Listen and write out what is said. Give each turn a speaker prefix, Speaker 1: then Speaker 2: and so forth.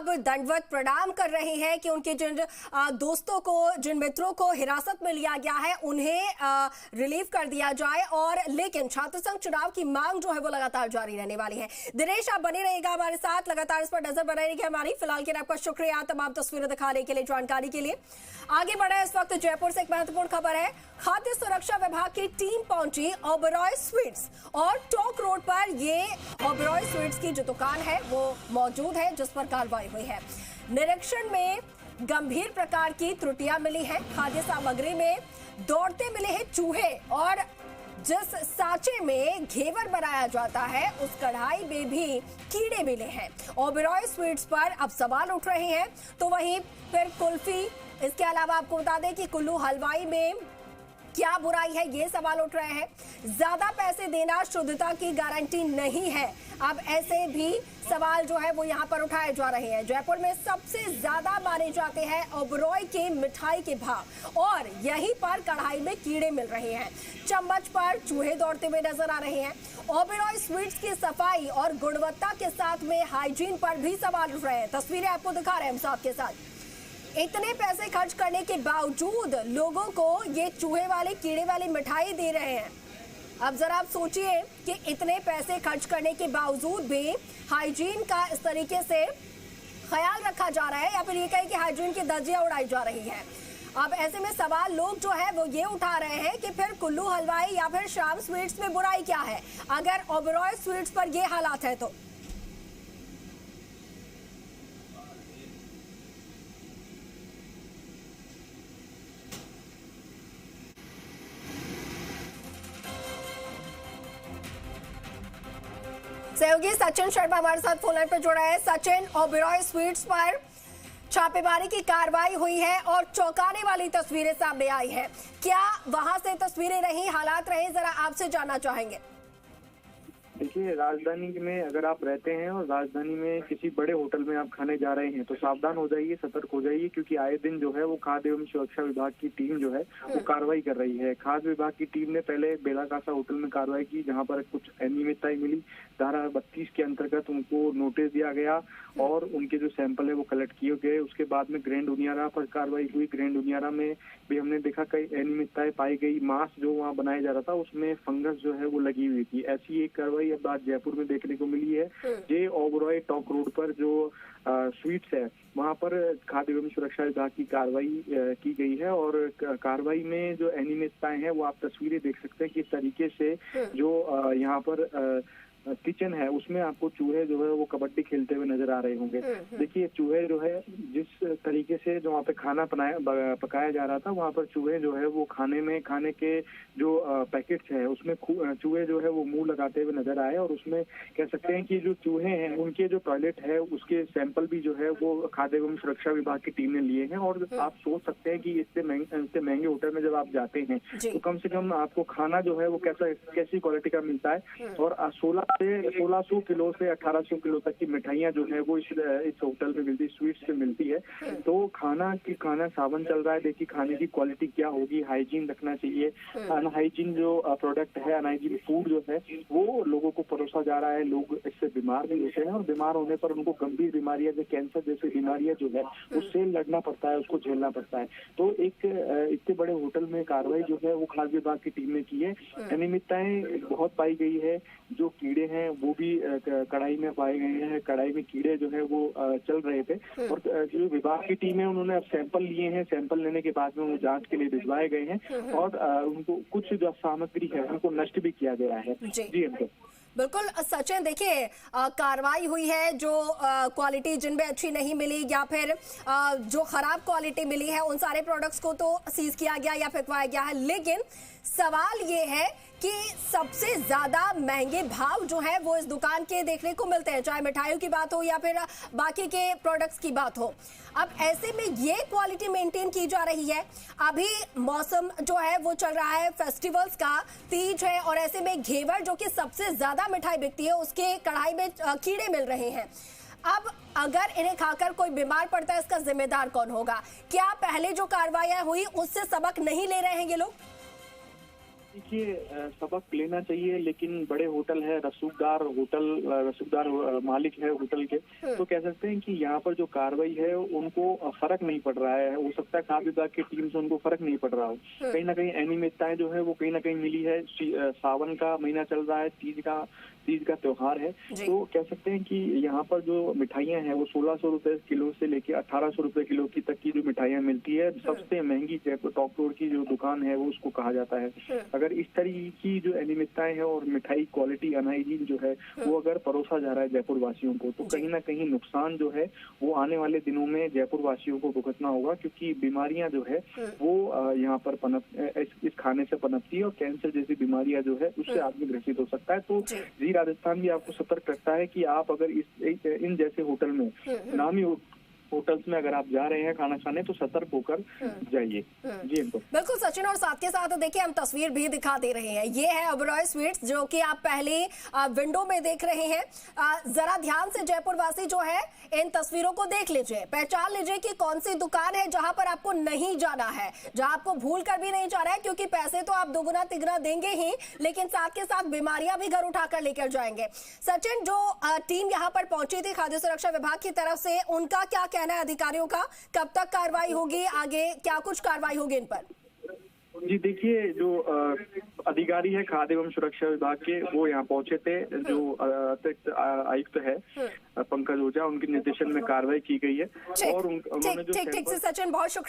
Speaker 1: अब दंडवत प्रणाम कर रहे हैं कि उनके जिन दोस्तों को, जिन मित्रों को हिरासत में लिया गया है उन्हें रिलीव कर दिया जाए। और लेकिन छात्र संघ चुनाव की मांग जो है वो लगातार जारी रहने वाली है। दिनेश, आप बने रहिएगा हमारे साथ, लगातार इस पर नजर बनाई रहेगी हमारी। फिलहाल के लिए आपका शुक्रिया तमाम तस्वीरें दिखाने के लिए, जानकारी के लिए। आगे बढ़े, इस वक्त जयपुर से एक महत्वपूर्ण खबर है। खाद्य सुरक्षा विभाग की टीम पहुंची ओबेरॉय स्वीट्स और टॉक रोड पर ये ओबेरॉय स्वीट्स की जो दुकान है वो मौजूद है, जिस पर कार्रवाई हुई है। निरीक्षण में गंभीर प्रकार की त्रुटियां मिली हैं। खाद्य सामग्री में दौड़ते मिले हैं चूहे और जिस सांचे में घेवर बनाया जाता है उस कढ़ाई में भी कीड़े मिले हैं। ओबेरॉय स्वीट्स पर अब सवाल उठ रहे हैं। तो वहीं फिर कुल्फी, इसके अलावा आपको बता दें कि कुल्लू हलवाई में क्या बुराई है, ये सवाल उठ रहे हैं। ज्यादा पैसे देना शुद्धता की गारंटी नहीं है। अब ऐसे भी सवाल जो है वो यहाँ पर उठाए जा रहे हैं। जयपुर में सबसे ज्यादा माने जाते हैं ओबेरॉय के मिठाई के भाव और यहीं पर कढ़ाई में कीड़े मिल रहे हैं, चम्मच पर चूहे दौड़ते हुए नजर आ रहे हैं। ओबेरॉय स्वीट्स की सफाई और गुणवत्ता के साथ में हाइजीन पर भी सवाल उठ रहे हैं। तस्वीरें आपको दिखा रहे हैं हम साथ के साथ। इतने पैसे खर्च करने के बावजूद लोगों को ये चूहे वाले, कीड़े वाली मिठाई दे रहे हैं। अब जरा आप सोचिए कि इतने पैसे खर्च करने के बावजूद भी हाइजीन का इस तरीके से ख्याल रखा जा रहा है, या फिर ये कहें कि हाइजीन की धज्जियां उड़ाई जा रही है। अब ऐसे में सवाल लोग जो है वो ये उठा रहे हैं कि फिर कुल्लू हलवाई या फिर श्याम स्वीट्स में बुराई क्या है, अगर ओबेरॉय स्वीट्स पर ये हालात है तो। सहयोगी सचिन शर्मा हमारे साथ फोन लाइन पर जुड़ा है। सचिन, ओबेरॉय स्वीट्स पर छापेमारी की कार्रवाई हुई है और चौंकाने वाली तस्वीरें सामने आई हैं। क्या वहां से तस्वीरें रही, हालात रहे, जरा आपसे जानना चाहेंगे।
Speaker 2: देखिए, राजधानी में अगर आप रहते हैं और राजधानी में किसी बड़े होटल में आप खाने जा रहे हैं तो सावधान हो जाइए, सतर्क हो जाइए, क्योंकि आए दिन जो है वो खाद्य एवं सुरक्षा विभाग की टीम जो है वो कार्रवाई कर रही है। खाद्य विभाग की टीम ने पहले बेलाकासा होटल में कार्रवाई की, जहां पर कुछ अनियमितताएं मिली। धारा 32 के अंतर्गत उनको नोटिस दिया गया और उनके जो सैंपल है वो कलेक्ट किए गए। उसके बाद में ग्रैंड उनियारा पर कार्रवाई हुई। ग्रैंड उनियारा में भी हमने देखा कई अनियमितताएं पाई गई। मांस जो वहाँ बनाया जा रहा था उसमें फंगस जो है वो लगी हुई थी। ऐसी एक कार्रवाई अब आज जयपुर में देखने को मिली है। जे ओबेरॉय टॉक रोड पर जो स्वीट्स है वहाँ पर खाद्य एवं सुरक्षा विभाग की कार्रवाई की गई है और कार्रवाई में जो अनियमितताएं हैं वो आप तस्वीरें देख सकते हैं किस तरीके से जो यहाँ पर किचन है उसमें आपको चूहे जो है वो कबड्डी खेलते हुए नजर आ रहे होंगे। देखिए, चूहे जो है जिस तरीके से जो वहाँ पे खाना पकाया जा रहा था वहाँ पर चूहे जो है वो खाने के जो पैकेट्स है उसमें चूहे जो है वो मुंह लगाते हुए नजर आए। और उसमें कह सकते हैं कि जो चूहे हैं उनके जो टॉयलेट है उसके सैंपल भी जो है वो खाद्य एवं सुरक्षा विभाग की टीम ने लिए हैं। और आप सोच सकते हैं कि इतने महंगे होटल में जब आप जाते हैं तो कम से कम आपको खाना जो है वो कैसी क्वालिटी का मिलता है। और 1600 किलो से 1800 किलो तक की मिठाइयाँ जो है वो इस होटल में मिलती, स्वीट्स में मिलती है। तो खाना सावन चल रहा है। देखिए, खाने की क्वालिटी क्या होगी, हाइजीन रखना चाहिए। अनहाइजीन जो प्रोडक्ट है, अनहाइजीन फूड जो है वो लोगों को परोसा जा रहा है। लोग इससे बीमार भी होते हैं और बीमार होने पर उनको गंभीर बीमारियां जैसे कैंसर जैसी बीमारियां जो है उससे लड़ना पड़ता है, उसको झेलना पड़ता है। तो एक इतने बड़े होटल में कार्रवाई जो है वो खाद्य विभाग की टीम ने की है। अनियमितताएं बहुत पाई गई है। जो कीड़े हैं वो भी कढ़ाई में पाए गए हैं। कढ़ाई में कीड़े जो है वो चल रहे थे और जो विभाग की टीम है उन्होंने अब सैंपल लिए हैं। सैंपल लेने के बाद में वो जांच के लिए भिजवाए गए हैं और उनको कुछ जो सामग्री है उनको नष्ट भी किया गया है। जी हमको
Speaker 1: बिल्कुल सचिन, देखिए कार्रवाई हुई है। जो क्वालिटी जिनमें अच्छी नहीं मिली या फिर जो खराब क्वालिटी मिली है उन सारे प्रोडक्ट्स को तो सीज किया गया या फेंकवाया गया है। लेकिन सवाल ये है कि सबसे ज्यादा महंगे भाव जो है वो इस दुकान के देखने को मिलते हैं, चाहे मिठाइयों की बात हो या फिर बाकी के प्रोडक्ट्स की बात हो। अब ऐसे में ये क्वालिटी मेंटेन की जा रही है। अभी मौसम जो है वो चल रहा है फेस्टिवल्स का, तीज है, और ऐसे में घेवर जो कि सबसे ज्यादा मिठाई बिकती है उसके कढ़ाई में कीड़े मिल रहे हैं। अब अगर इन्हें खाकर कोई बीमार पड़ता है इसका जिम्मेदार कौन होगा? क्या पहले जो कार्रवाई हुई उससे सबक नहीं ले रहे हैं ये लोग?
Speaker 2: देखिए सबक लेना चाहिए, लेकिन बड़े होटल है, रसूखदार मालिक है होटल के, तो कह सकते हैं कि यहाँ पर जो कार्रवाई है उनको फर्क नहीं पड़ रहा है। हो सकता है खाद्य विभाग की टीम से उनको फर्क नहीं पड़ रहा हो। कहीं ना कहीं अनियमितताएं जो है वो कहीं ना कहीं मिली है। सावन का महीना चल रहा है, तीज का त्योहार है, तो कह सकते हैं कि यहाँ पर जो मिठाइयाँ हैं वो 1600 रुपए किलो से लेके 1800 रुपए किलो की तक की जो मिठाइयाँ मिलती है, सबसे महंगी जयपुर टॉप फ्लोर की जो दुकान है वो उसको कहा जाता है। अगर इस तरह की जो अनियमितताएं हैं और मिठाई क्वालिटी अनहाइजीन जो है वो अगर परोसा जा रहा है जयपुर वासियों को, तो कहीं ना कहीं नुकसान जो है वो आने वाले दिनों में जयपुर वासियों को भुगतना होगा, क्योंकि बीमारियां जो है वो यहाँ पर इस खाने से पनपती है और कैंसर जैसी बीमारियां जो है उससे आदमी ग्रसित हो सकता है। तो जी राजस्थान भी आपको सतर्क रखता है कि आप अगर इन जैसे होटल में, नामी होटल्स में अगर आप जा रहे हैं खाना खाने, तो सतर्क होकर जाइए। जी
Speaker 1: बिल्कुल सचिन, और साथ के साथ देखिए हम तस्वीर भी दिखा दे रहे हैं। ये है ओबेरॉय स्वीट्स जो कि आप पहले विंडो में देख रहे हैं। जरा ध्यान से जयपुर वासी जो है इन तस्वीरों को देख लीजिए, पहचान लीजिए कि कौन सी दुकान है जहां पर आपको नहीं जाना है, जहां आपको भूल कर भी नहीं जाना है, क्योंकि पैसे तो आप दोगुना तिगुना देंगे ही, लेकिन साथ के साथ बीमारियां भी घर उठाकर लेकर जाएंगे। सचिन, जो टीम यहाँ पर पहुंची थी खाद्य सुरक्षा विभाग की तरफ से, उनका क्या कहना है अधिकारियों का? कब तक कार्रवाई होगी, आगे क्या कुछ कार्रवाई होगी इन पर?
Speaker 2: जी देखिए, जो अधिकारी है खाद्य एवं सुरक्षा विभाग के, वो यहाँ पहुंचे थे। जो अतिरिक्त आयुक्त है पंकज ओझा, उनके निर्देशन में कार्रवाई की गई है। और उन्होंने जो
Speaker 1: ठीक सचिन, बहुत शुक्रिया।